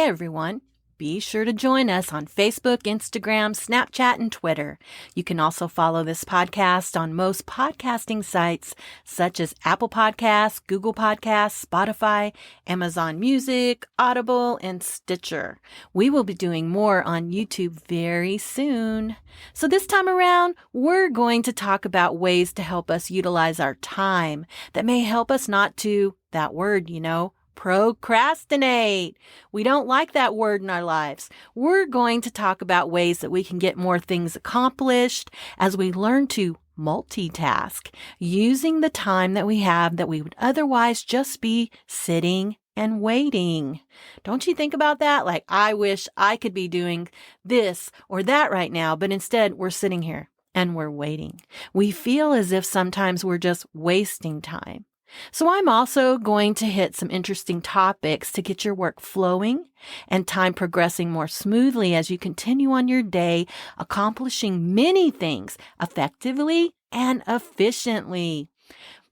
everyone. Be sure to join us on Facebook, Instagram, Snapchat, and Twitter. You can also follow this podcast on most podcasting sites such as Apple Podcasts, Google Podcasts, Spotify, Amazon Music, Audible, and Stitcher. We will be doing more on YouTube very soon. So this time around, we're going to talk about ways to help us utilize our time that may help us not to, that word, procrastinate. We don't like that word in our lives. We're going to talk about ways that we can get more things accomplished as we learn to multitask, using the time that we have that we would otherwise just be sitting and waiting. Don't you think about that? Like, I wish I could be doing this or that right now, but instead we're sitting here and we're waiting. We feel as if sometimes we're just wasting time. So I'm also going to hit some interesting topics to get your work flowing and time progressing more smoothly as you continue on your day, accomplishing many things effectively and efficiently.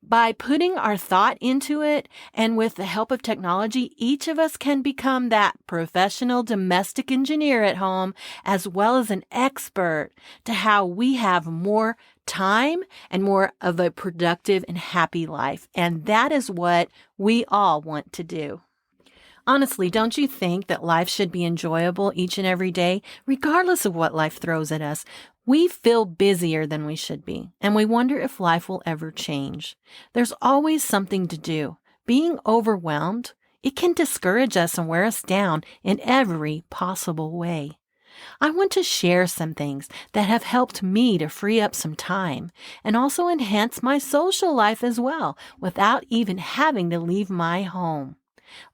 By putting our thought into it and with the help of technology, each of us can become that professional domestic engineer at home as well as an expert to how we have more time and more of a productive and happy life. And that is what we all want to do. Honestly, don't you think that life should be enjoyable each and every day, regardless of what life throws at us? We feel busier than we should be, and we wonder if life will ever change. There's always something to do. Being overwhelmed, it can discourage us and wear us down in every possible way. I want to share some things that have helped me to free up some time and also enhance my social life as well without even having to leave my home.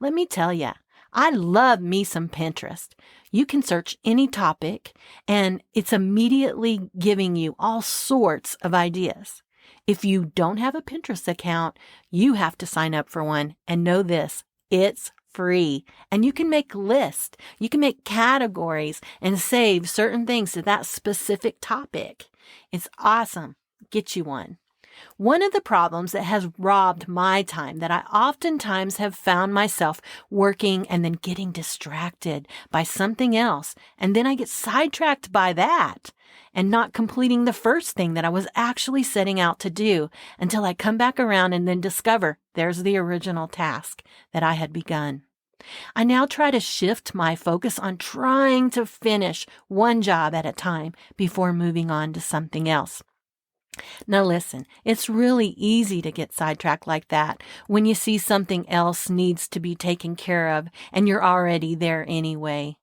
Let me tell you, I love me some Pinterest. You can search any topic and it's immediately giving you all sorts of ideas. If you don't have a Pinterest account, you have to sign up for one and know this, it's free. And you can make lists, you can make categories and save certain things to that specific topic. It's awesome. Get you one. One of the problems that has robbed my time that I oftentimes have found myself working and then getting distracted by something else. And then I get sidetracked by that and not completing the first thing that I was actually setting out to do until I come back around and then discover there's the original task that I had begun. I now try to shift my focus on trying to finish one job at a time before moving on to something else. Now listen, it's really easy to get sidetracked like that when you see something else needs to be taken care of and you're already there anyway.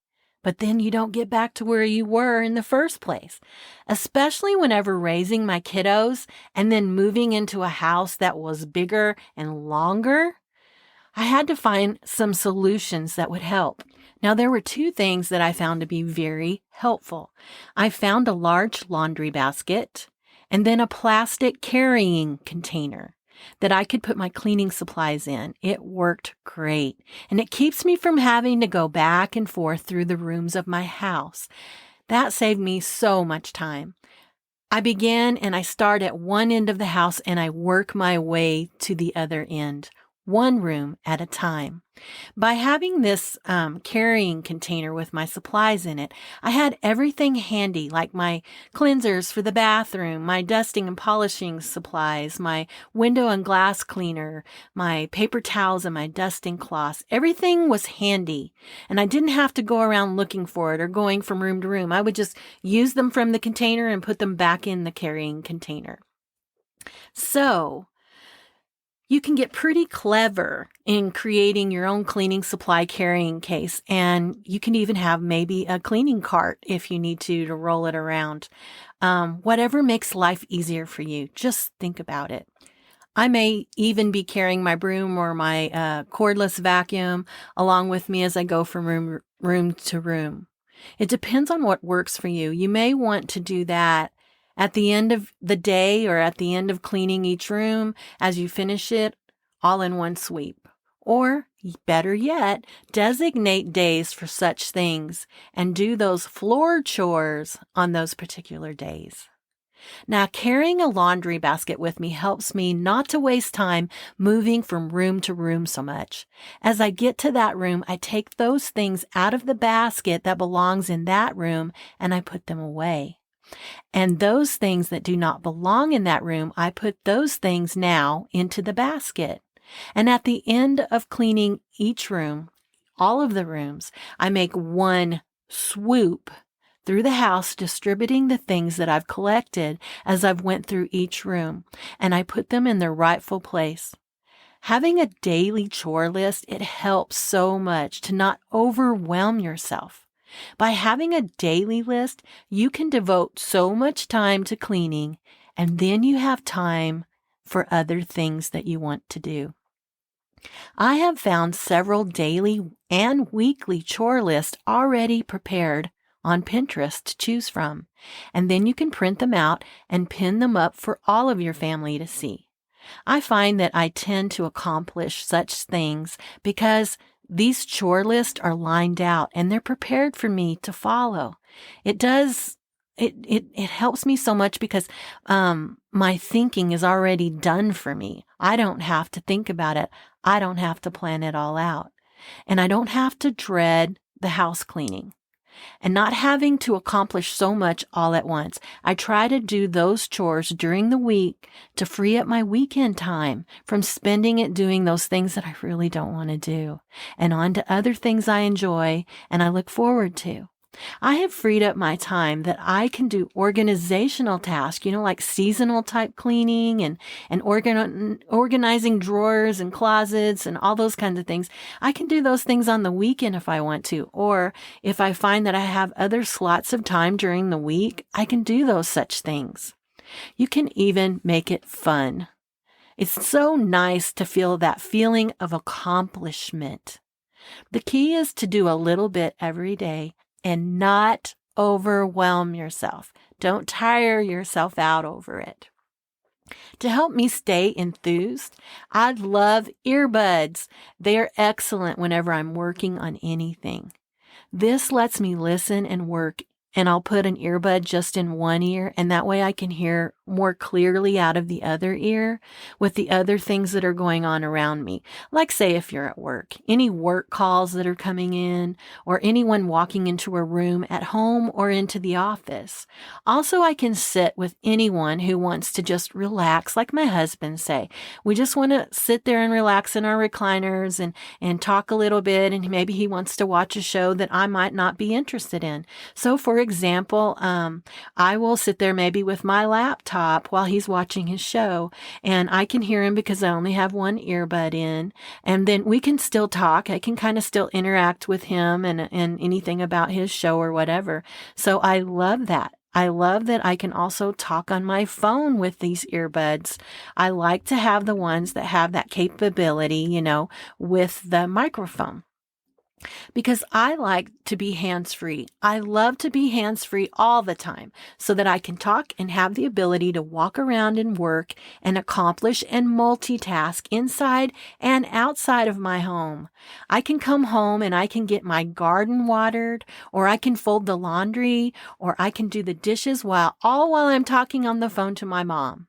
But then you don't get back to where you were in the first place, especially whenever raising my kiddos and then moving into a house that was bigger and longer. I had to find some solutions that would help. Now, there were two things that I found to be very helpful. I found a large laundry basket and then a plastic carrying container that I could put my cleaning supplies in. It worked great, and it keeps me from having to go back and forth through the rooms of my house. That saved me so much time. I begin and I start at one end of the house and I work my way to the other end, one room at a time. By having this carrying container with my supplies in it, I had everything handy, like my cleansers for the bathroom, my dusting and polishing supplies, my window and glass cleaner, my paper towels and my dusting cloths. Everything was handy, and I didn't have to go around looking for it or going from room to room. I would just use them from the container and put them back in the carrying container. So, you can get pretty clever in creating your own cleaning supply carrying case, and you can even have maybe a cleaning cart if you need to roll it around. Whatever makes life easier for you, just think about it. I may even be carrying my broom or my cordless vacuum along with me as I go from room to room. It depends on what works for you. You may want to do that at the end of the day or at the end of cleaning each room as you finish it all in one sweep. Or better yet, designate days for such things and do those floor chores on those particular days. Now, carrying a laundry basket with me helps me not to waste time moving from room to room so much. As I get to that room, I take those things out of the basket that belongs in that room and I put them away. And those things that do not belong in that room, I put those things now into the basket. And at the end of cleaning each room, all of the rooms, I make one swoop through the house, distributing the things that I've collected as I've went through each room, and I put them in their rightful place. Having a daily chore list, it helps so much to not overwhelm yourself. By having a daily list, you can devote so much time to cleaning, and then you have time for other things that you want to do. I have found several daily and weekly chore lists already prepared on Pinterest to choose from, and then you can print them out and pin them up for all of your family to see. I find that I tend to accomplish such things because these chore lists are lined out and they're prepared for me to follow. It helps me so much because my thinking is already done for me. I don't have to think about it. I don't have to plan it all out. And I don't have to dread the house cleaning and not having to accomplish so much all at once. I try to do those chores during the week to free up my weekend time from spending it doing those things that I really don't want to do and on to other things I enjoy and I look forward to. I have freed up my time that I can do organizational tasks, like seasonal type cleaning and organizing drawers and closets and all those kinds of things. I can do those things on the weekend if I want to, or if I find that I have other slots of time during the week, I can do those such things. You can even make it fun. It's so nice to feel that feeling of accomplishment. The key is to do a little bit every day and not overwhelm yourself. Don't tire yourself out over it. To help me stay enthused, I love earbuds. They are excellent whenever I'm working on anything. This lets me listen and work, and I'll put an earbud just in one ear, and that way I can hear more clearly out of the other ear with the other things that are going on around me. Like say if you're at work, any work calls that are coming in, or anyone walking into a room at home or into the office. Also, I can sit with anyone who wants to just relax, like my husband say. We just want to sit there and relax in our recliners and talk a little bit, and maybe he wants to watch a show that I might not be interested in. So for example, I will sit there maybe with my laptop while he's watching his show, and I can hear him because I only have one earbud in, and then we can still talk. I can kind of still interact with him and anything about his show or whatever. So I love that. I love that I can also talk on my phone with these earbuds. I like to have the ones that have that capability, with the microphone. Because I like to be hands-free. I love to be hands-free all the time so that I can talk and have the ability to walk around and work and accomplish and multitask inside and outside of my home. I can come home and I can get my garden watered, or I can fold the laundry, or I can do the dishes while I'm talking on the phone to my mom.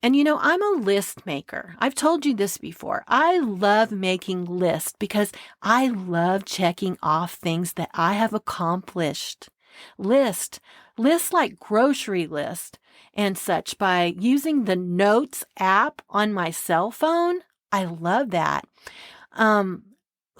And I'm a list maker. I've told you this before. I love making lists because I love checking off things that I have accomplished. Lists like grocery list and such by using the Notes app on my cell phone. I love that.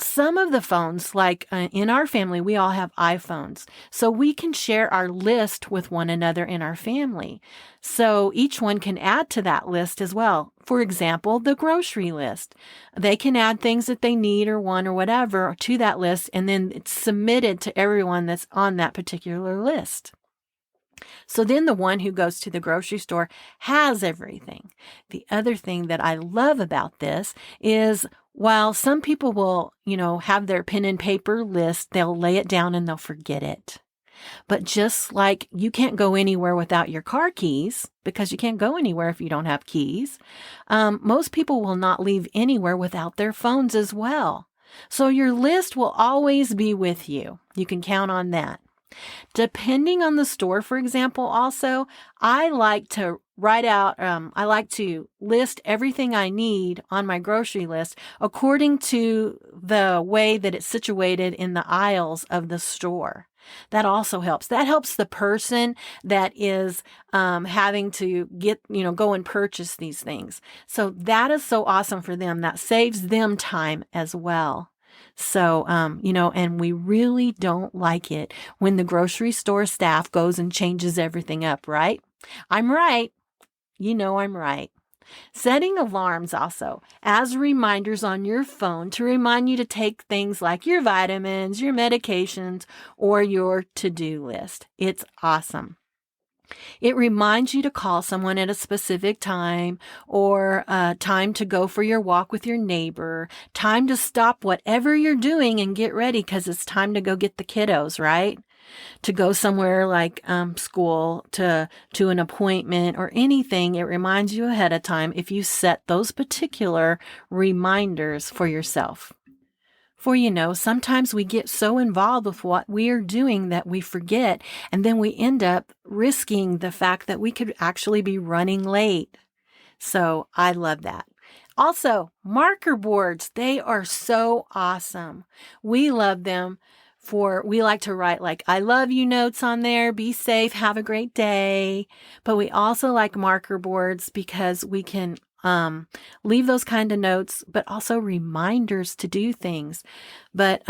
Some of the phones, like in our family, we all have iPhones. So we can share our list with one another in our family. So each one can add to that list as well. For example, the grocery list. They can add things that they need or want or whatever to that list, and then it's submitted to everyone that's on that particular list. So then the one who goes to the grocery store has everything. The other thing that I love about this is while some people will, have their pen and paper list, they'll lay it down and they'll forget it. But just like you can't go anywhere without your car keys, because you can't go anywhere if you don't have keys, most people will not leave anywhere without their phones as well. So your list will always be with you. You can count on that. Depending on the store, for example, also, I like to write out, I like to list everything I need on my grocery list according to the way that it's situated in the aisles of the store. That also helps. That helps the person that is having to go and purchase these things. So that is so awesome for them. That saves them time as well. So, and we really don't like it when the grocery store staff goes and changes everything up, right? I'm right. I'm right. Setting alarms also as reminders on your phone to remind you to take things like your vitamins, your medications, or your to-do list. It's awesome. It reminds you to call someone at a specific time, or time to go for your walk with your neighbor, time to stop whatever you're doing and get ready because it's time to go get the kiddos, right? To go somewhere like school, to an appointment or anything. It reminds you ahead of time if you set those particular reminders for yourself. For sometimes we get so involved with what we are doing that we forget, and then we end up risking the fact that we could actually be running late. So I love that. Also, marker boards, they are so awesome. We love them. We like to write like, I love you notes on there, be safe, have a great day. But we also like marker boards because we can leave those kind of notes, but also reminders to do things. But,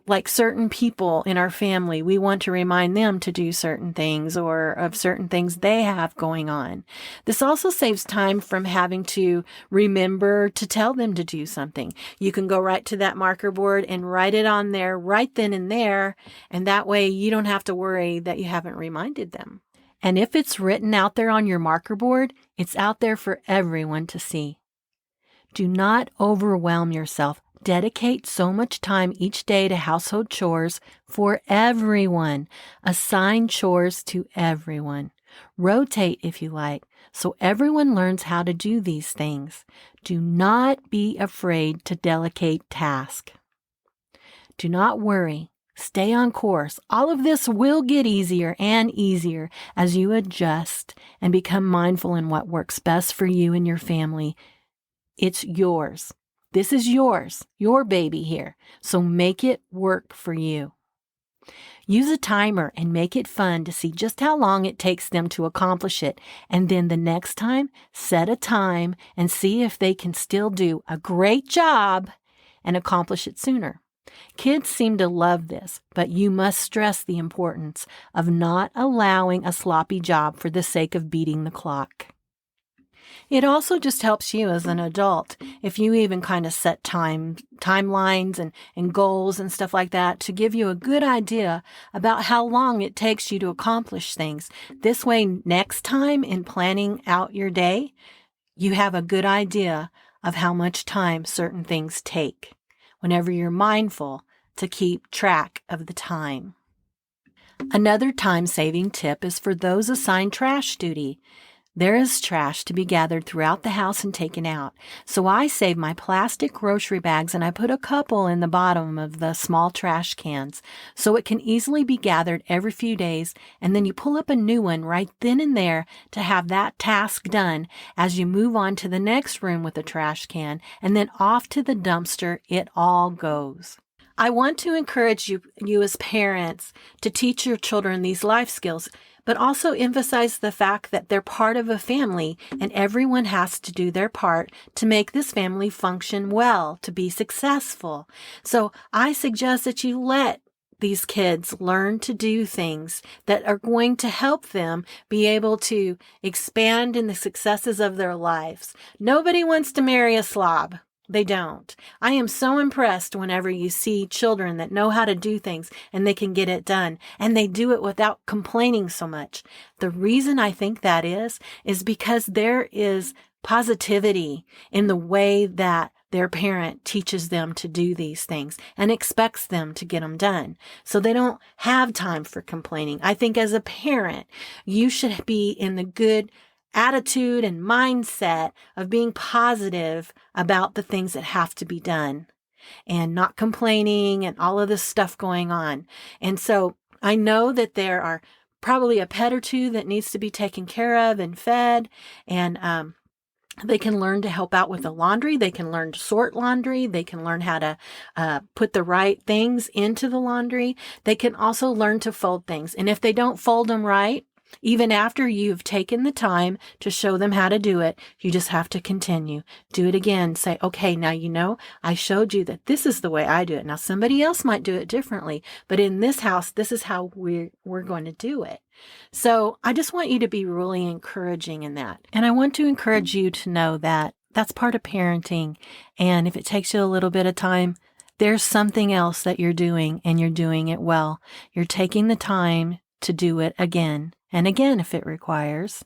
like certain people in our family, we want to remind them to do certain things or of certain things they have going on. This also saves time from having to remember to tell them to do something. You can go right to that marker board and write it on there right then and there. And that way you don't have to worry that you haven't reminded them. And if it's written out there on your marker board, it's out there for everyone to see. Do not overwhelm yourself. Dedicate so much time each day to household chores for everyone. Assign chores to everyone. Rotate if you like, so everyone learns how to do these things. Do not be afraid to delegate tasks. Do not worry. Stay on course. All of this will get easier and easier as you adjust and become mindful in what works best for you and your family. It's yours. This is yours, your baby here. So make it work for you. Use a timer and make it fun to see just how long it takes them to accomplish it. And then the next time, set a time and see if they can still do a great job and accomplish it sooner. Kids seem to love this, but you must stress the importance of not allowing a sloppy job for the sake of beating the clock. It also just helps you as an adult if you even kind of set timelines and goals and stuff like that to give you a good idea about how long it takes you to accomplish things. This way, next time in planning out your day, you have a good idea of how much time certain things take whenever you're mindful to keep track of the time. Another time-saving tip is for those assigned trash duty. There is trash to be gathered throughout the house and taken out. So I save my plastic grocery bags and I put a couple in the bottom of the small trash cans so it can easily be gathered every few days, and then you pull up a new one right then and there to have that task done as you move on to the next room with a trash can, and then off to the dumpster it all goes. I want to encourage you as parents to teach your children these life skills, but also emphasize the fact that they're part of a family and everyone has to do their part to make this family function well, to be successful. So I suggest that you let these kids learn to do things that are going to help them be able to expand in the successes of their lives. Nobody wants to marry a slob. They don't. I am so impressed whenever you see children that know how to do things and they can get it done, and they do it without complaining so much. The reason I think that is because there is positivity in the way that their parent teaches them to do these things and expects them to get them done. So they don't have time for complaining. I think as a parent, you should be in the good attitude and mindset of being positive about the things that have to be done and not complaining and all of this stuff going on. And so I know that there are probably a pet or two that needs to be taken care of and fed, and they can learn to help out with the laundry. They can learn to sort laundry. They can learn how to put the right things into the laundry. They can also learn to fold things. And if they don't fold them right, even after you've taken the time to show them how to do it, you just have to continue. Do it again. Say, okay, now I showed you that this is the way I do it. Now somebody else might do it differently, but in this house, this is how we're going to do it. So I just want you to be really encouraging in that. And I want to encourage you to know that that's part of parenting. And if it takes you a little bit of time, there's something else that you're doing and you're doing it well. You're taking the time to do it again and again if it requires.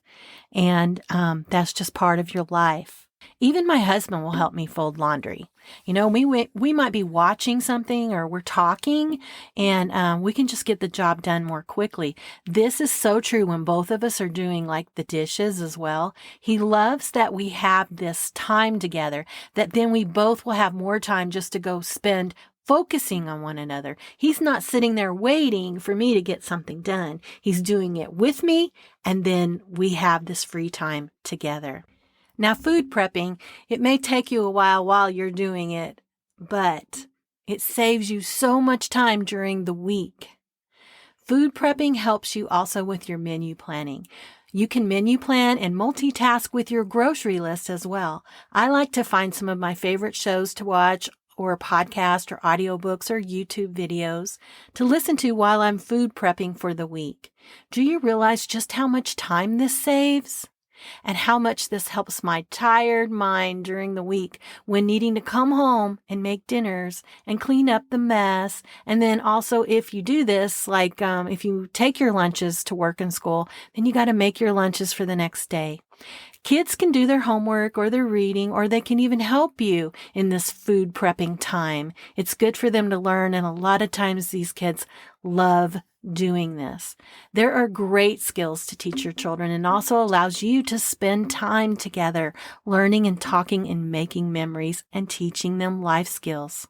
And that's just part of your life. Even my husband will help me fold laundry. We might be watching something or we're talking and we can just get the job done more quickly. This is so true when both of us are doing like the dishes as well. He loves that we have this time together, that then we both will have more time just to go spend focusing on one another. He's not sitting there waiting for me to get something done. He's doing it with me, and then we have this free time together. Now, food prepping, it may take you a while you're doing it, but it saves you so much time during the week. Food prepping helps you also with your menu planning. You can menu plan and multitask with your grocery list as well. I like to find some of my favorite shows to watch or podcast or audiobooks or YouTube videos to listen to while I'm food prepping for the week. Do you realize just how much time this saves? And how much this helps my tired mind during the week when needing to come home and make dinners and clean up the mess. And then also if you do this, like if you take your lunches to work and school, then you got to make your lunches for the next day. Kids can do their homework or their reading, or they can even help you in this food prepping time. It's good for them to learn, and a lot of times these kids love doing this. There are great skills to teach your children and also allows you to spend time together, learning and talking and making memories and teaching them life skills.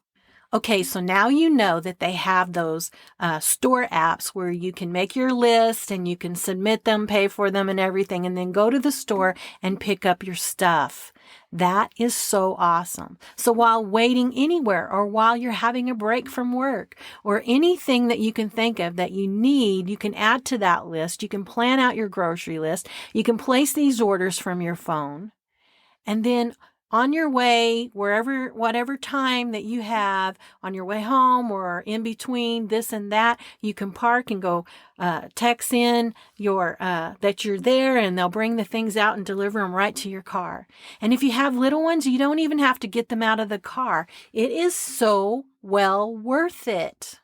Okay, so now you know that they have those store apps where you can make your list and you can submit them, pay for them and everything, and then go to the store and pick up your stuff. That is so awesome. So while waiting anywhere or while you're having a break from work or anything that you can think of that you need, you can add to that list. You can plan out your grocery list. You can place these orders from your phone. And then on your way, whatever time that you have on your way home or in between this and that, you can park and go text in that you're there, and they'll bring the things out and deliver them right to your car. And if you have little ones, you don't even have to get them out of the car. It is so well worth it.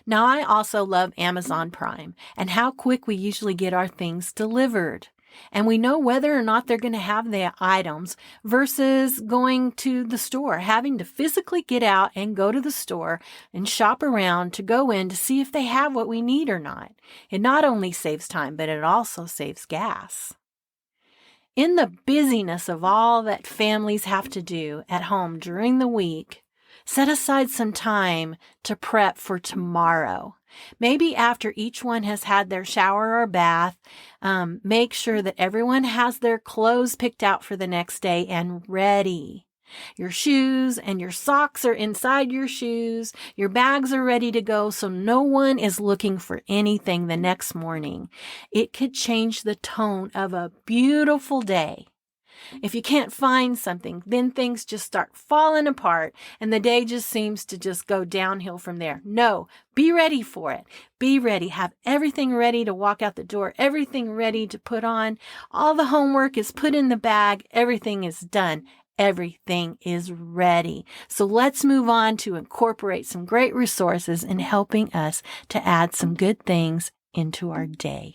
Now, I also love Amazon Prime and how quick we usually get our things delivered. And we know whether or not they're going to have the items versus going to the store, having to physically get out and go to the store and shop around to go in to see if they have what we need or not. It not only saves time, but it also saves gas. In the busyness of all that families have to do at home during the week, set aside some time to prep for tomorrow. Maybe after each one has had their shower or bath, make sure that everyone has their clothes picked out for the next day and ready. Your shoes and your socks are inside your shoes. Your bags are ready to go, so no one is looking for anything the next morning. It could change the tone of a beautiful day. If you can't find something, then things just start falling apart and the day just seems to just go downhill from there. No, be ready for it. Be ready. Have everything ready to walk out the door, everything ready to put on. All the homework is put in the bag. Everything is done. Everything is ready. So let's move on to incorporate some great resources in helping us to add some good things into our day.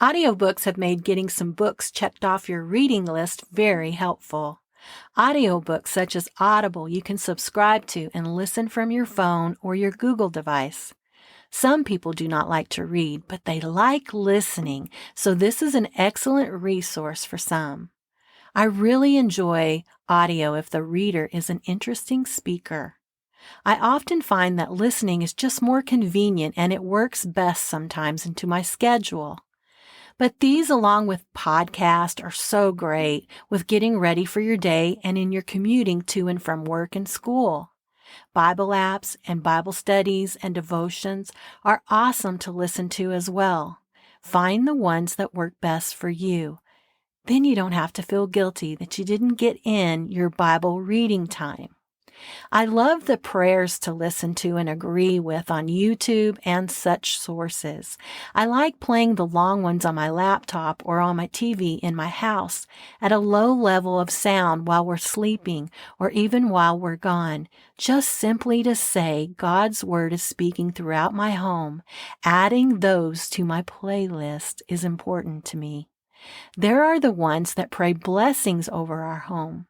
Audiobooks have made getting some books checked off your reading list very helpful. Audiobooks such as Audible you can subscribe to and listen from your phone or your Google device. Some people do not like to read, but they like listening, so this is an excellent resource for some. I really enjoy audio if the reader is an interesting speaker. I often find that listening is just more convenient and it works best sometimes into my schedule. But these, along with podcasts, are so great with getting ready for your day and in your commuting to and from work and school. Bible apps and Bible studies and devotions are awesome to listen to as well. Find the ones that work best for you. Then you don't have to feel guilty that you didn't get in your Bible reading time. I love the prayers to listen to and agree with on YouTube and such sources. I like playing the long ones on my laptop or on my TV in my house at a low level of sound while we're sleeping or even while we're gone, just simply to say God's Word is speaking throughout my home. Adding those to my playlist is important to me. There are the ones that pray blessings over our home.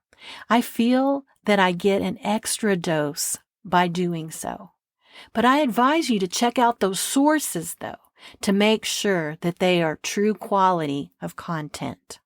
I feel that I get an extra dose by doing so. But I advise you to check out those sources, though, to make sure that they are true quality of content.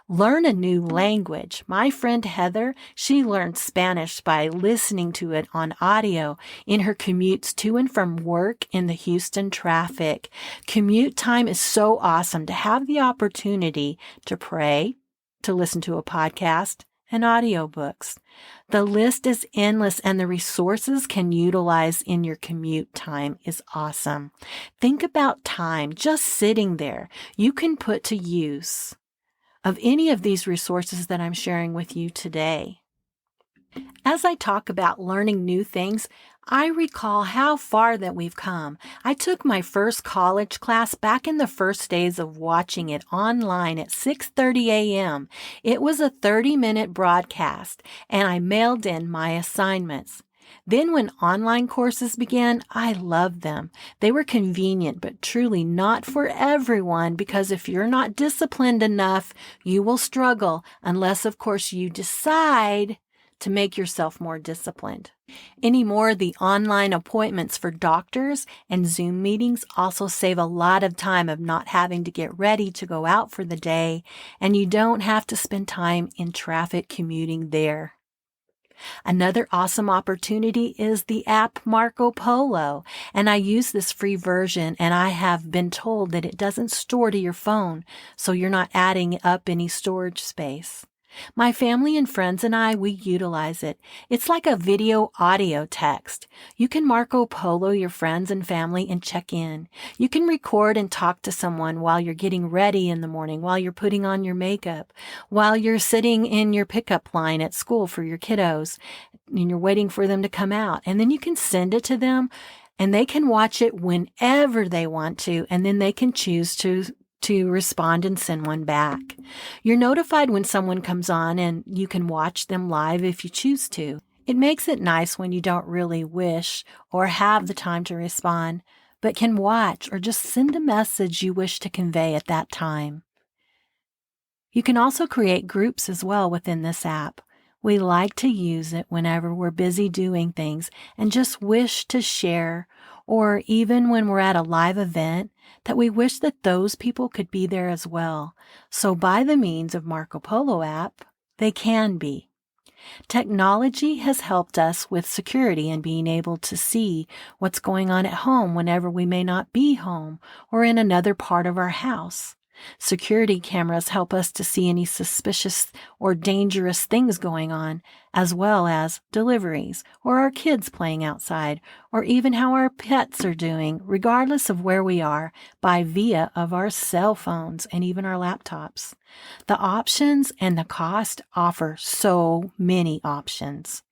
Learn a new language. My friend Heather, she learned Spanish by listening to it on audio in her commutes to and from work in the Houston traffic. Commute time is so awesome to have the opportunity to pray, to listen to a podcast, and audiobooks. The list is endless and the resources can utilize in your commute time is awesome. Think about time just sitting there. You can put to use of any of these resources that I'm sharing with you today. As I talk about learning new things, I recall how far that we've come. I took my first college class back in the first days of watching it online at 6:30 a.m. It was a 30-minute broadcast, and I mailed in my assignments. Then when online courses began, I loved them. They were convenient, but truly not for everyone, because if you're not disciplined enough, you will struggle unless, of course, you decide to make yourself more disciplined. Anymore, the online appointments for doctors and Zoom meetings also save a lot of time of not having to get ready to go out for the day, and you don't have to spend time in traffic commuting there. Another awesome opportunity is the app Marco Polo, and I use this free version, and I have been told that it doesn't store to your phone, so you're not adding up any storage space. My family and friends and I, we utilize it. It's like a video audio text. You can Marco Polo your friends and family and check in. You can record and talk to someone while you're getting ready in the morning, while you're putting on your makeup, while you're sitting in your pickup line at school for your kiddos, and you're waiting for them to come out. And then you can send it to them, and they can watch it whenever they want to, and then they can choose to respond and send one back. You're notified when someone comes on, and you can watch them live if you choose to. It makes it nice when you don't really wish or have the time to respond, but can watch or just send a message you wish to convey at that time. You can also create groups as well within this app. We like to use it whenever we're busy doing things and just wish to share, or even when we're at a live event, that we wish that those people could be there as well. So by the means of Marco Polo app, they can be. Technology has helped us with security and being able to see what's going on at home whenever we may not be home or in another part of our house. Security cameras help us to see any suspicious or dangerous things going on, as well as deliveries, or our kids playing outside, or even how our pets are doing, regardless of where we are, by via of our cell phones and even our laptops. The options and the cost offer so many options.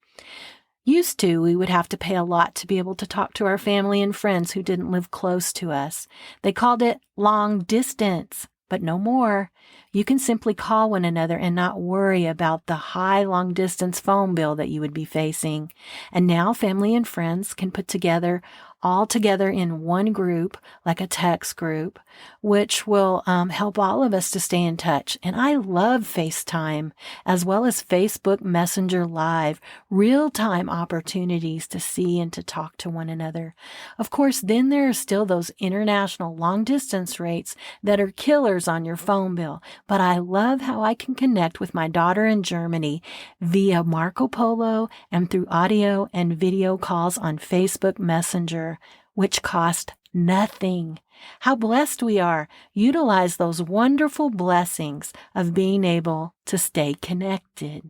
Used to, we would have to pay a lot to be able to talk to our family and friends who didn't live close to us. They called it long distance. But no more. You can simply call one another and not worry about the high long-distance phone bill that you would be facing. And now family and friends can put together all together in one group, like a text group, which will help all of us to stay in touch. And I love FaceTime, as well as Facebook Messenger Live, real-time opportunities to see and to talk to one another. Of course, then there are still those international long-distance rates that are killers on your phone bill. But I love how I can connect with my daughter in Germany via Marco Polo and through audio and video calls on Facebook Messenger, which cost nothing. How blessed we are. Utilize those wonderful blessings of being able to stay connected.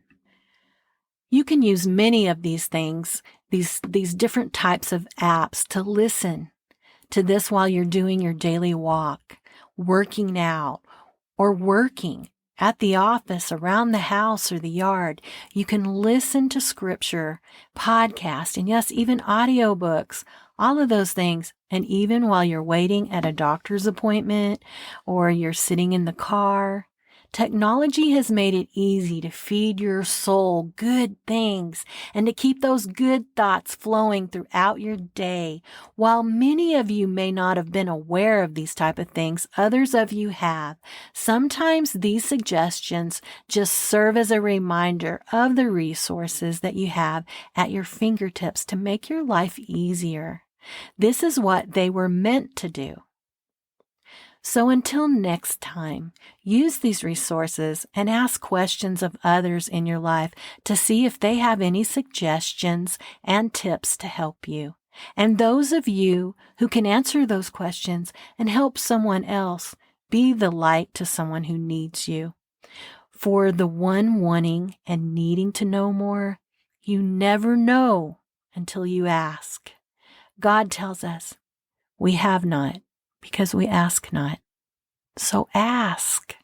You can use many of these things, these different types of apps to listen to this while you're doing your daily walk, working out, or working at the office, around the house or the yard. You can listen to scripture, podcast, and yes, even audiobooks, all of those things. And even while you're waiting at a doctor's appointment or you're sitting in the car, technology has made it easy to feed your soul good things and to keep those good thoughts flowing throughout your day. While many of you may not have been aware of these type of things, others of you have. Sometimes these suggestions just serve as a reminder of the resources that you have at your fingertips to make your life easier. This is what they were meant to do. So until next time, use these resources and ask questions of others in your life to see if they have any suggestions and tips to help you. And those of you who can answer those questions and help someone else, be the light to someone who needs you. For the one wanting and needing to know more, you never know until you ask. God tells us, we have not because we ask not. So ask.